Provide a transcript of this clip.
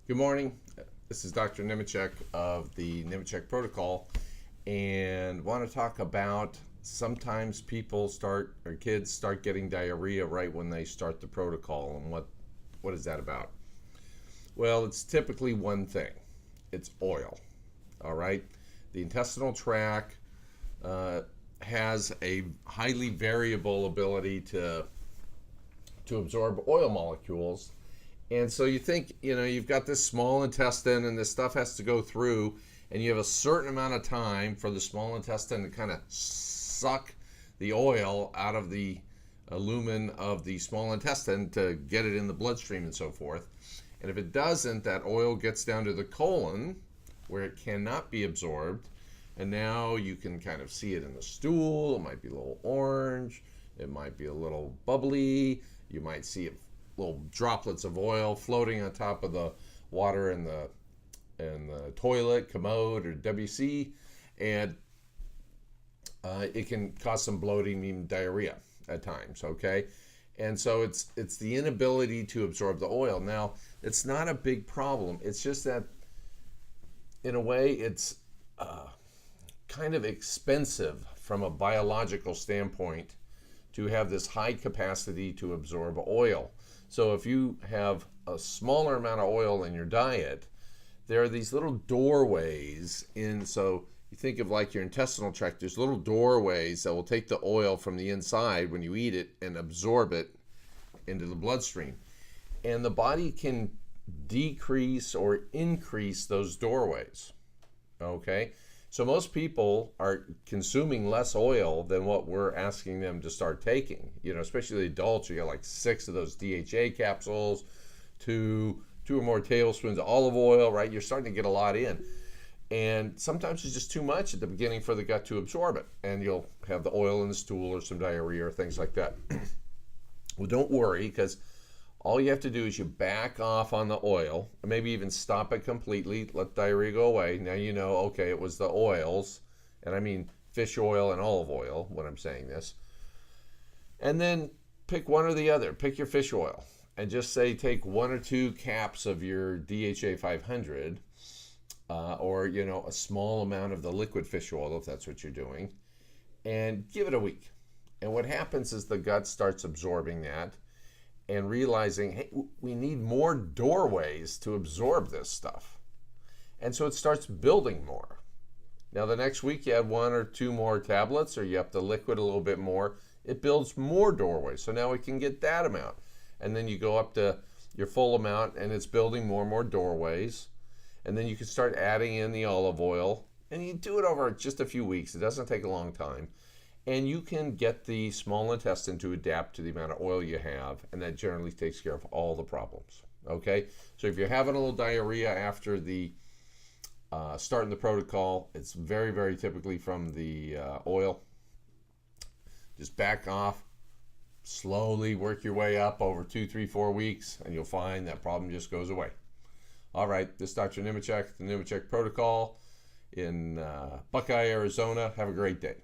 Good morning. This is Dr. Nemechek of the Nemechek protocol, and want to talk about sometimes kids start getting diarrhea right when they start the protocol, and what is that about? Well, it's typically one thing. It's oil. All right. The intestinal tract has a highly variable ability to absorb oil molecules. And so you think, you've got this small intestine and this stuff has to go through, and you have a certain amount of time for the small intestine to kind of suck the oil out of the lumen of the small intestine to get it in the bloodstream and so forth. And if it doesn't, that oil gets down to the colon where it cannot be absorbed. And now you can kind of see it in the stool. It might be a little orange. It might be a little bubbly. You might see it little droplets of oil floating on top of the water in the toilet, commode, or WC, and it can cause some bloating, even diarrhea at times. Okay, and so it's the inability to absorb the oil. Now, it's not a big problem. It's just that, in a way, it's kind of expensive from a biological standpoint to have this high capacity to absorb oil. So if you have a smaller amount of oil in your diet, there are these little doorways so you think of like your intestinal tract, there's little doorways that will take the oil from the inside when you eat it and absorb it into the bloodstream. And the body can decrease or increase those doorways. Okay? So most people are consuming less oil than what we're asking them to start taking. Especially the adults, you got like 6 of those DHA capsules, two or more tablespoons of olive oil, right? You're starting to get a lot in. And sometimes it's just too much at the beginning for the gut to absorb it. And you'll have the oil in the stool or some diarrhea or things like that. Well, don't worry, because all you have to do is you back off on the oil, or maybe even stop it completely, let diarrhea go away. Now you know, okay, it was the oils, and I mean fish oil and olive oil when I'm saying this. And then pick one or the other. Pick your fish oil and just say take 1 or 2 caps of your DHA 500 or, a small amount of the liquid fish oil if that's what you're doing, and give it a week. And what happens is the gut starts absorbing that and realizing, hey, we need more doorways to absorb this stuff. And so it starts building more. Now the next week you add 1 or 2 more tablets, or you up the liquid a little bit more, it builds more doorways. So now we can get that amount. And then you go up to your full amount and it's building more and more doorways. And then you can start adding in the olive oil, and you do it over just a few weeks. It doesn't take a long time. And you can get the small intestine to adapt to the amount of oil you have, and that generally takes care of all the problems. Okay? So if you're having a little diarrhea after the starting the protocol, it's very, very typically from the oil. Just back off, slowly work your way up over 2, 3, 4 weeks, and you'll find that problem just goes away. All right, this is Dr. Nemechek, the Nemechek protocol in Buckeye, Arizona. Have a great day.